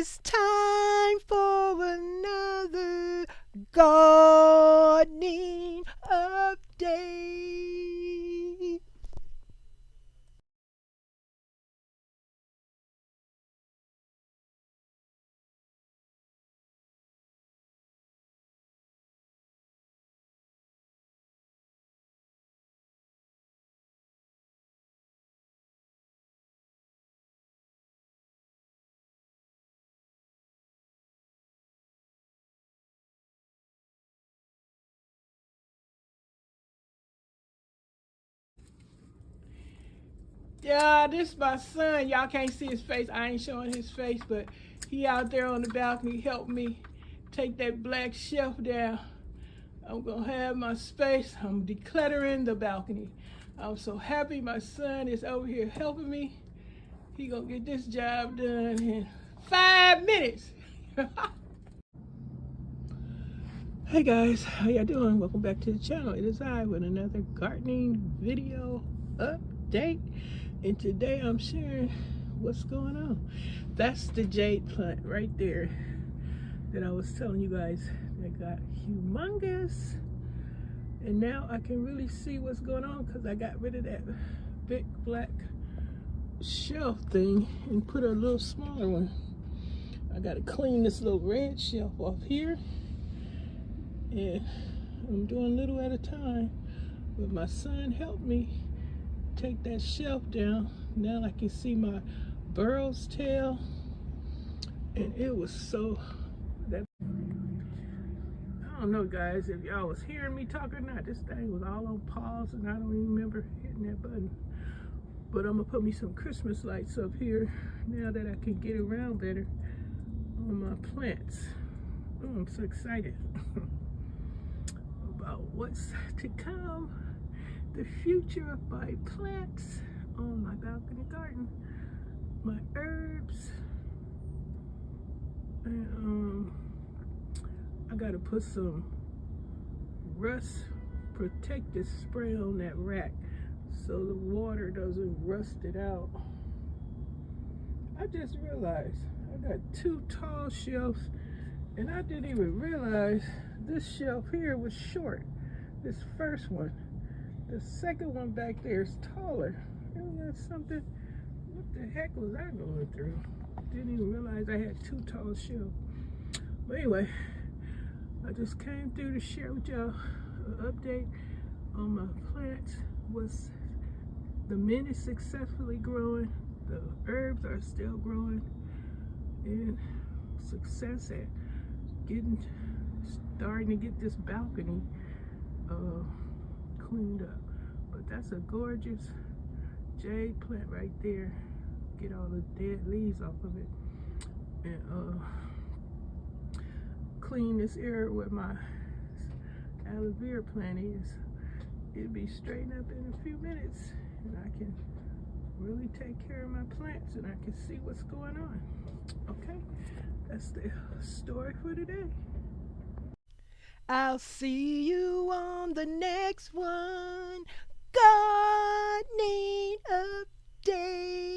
It's time for another gardening update. Yeah, this is my son. Y'all can't see his face. I ain't showing his face, but he out there on the balcony helping me take that black shelf down. I'm gonna have my space. I'm decluttering the balcony. I'm so happy my son is over here helping me. He gonna get this job done in 5 minutes. Hey guys, how y'all doing? Welcome back to the channel. It is I with another gardening video update. And today I'm sharing what's going on. That's the jade plant right there that I was telling you guys that got humongous. And now I can really see what's going on because I got rid of that big black shelf thing and put a little smaller one. I got to clean this little red shelf off here. And I'm doing little at a time. But my son helped me take that shelf down. Now I can see my burrow's tail. And it was so that I don't know guys if y'all was hearing me talk or not. This thing was all on pause and I don't even remember hitting that button. But I'm gonna put me some Christmas lights up here now that I can get around better on my plants. Oh, I'm so excited about what's to come. The future of my plants on my balcony garden. My herbs. And I gotta put some rust protective spray on that rack so the water doesn't rust it out. I just realized I got 2 tall shelves and I didn't even realize this shelf here was short. This first one. The second one back there is taller. Isn't that something? What the heck was I going through? Didn't even realize I had 2 tall shelves. But anyway, I just came through to share with y'all an update on my plants. The mint is successfully growing. The herbs are still growing. And success at starting to get this balcony cleaned up. But that's a gorgeous jade plant right there. Get all the dead leaves off of it. And clean this area where my aloe vera plant is. It'll be straightened up in a few minutes and I can really take care of my plants and I can see what's going on. Okay, that's the story for today. I'll see you on the next one. Gardening update.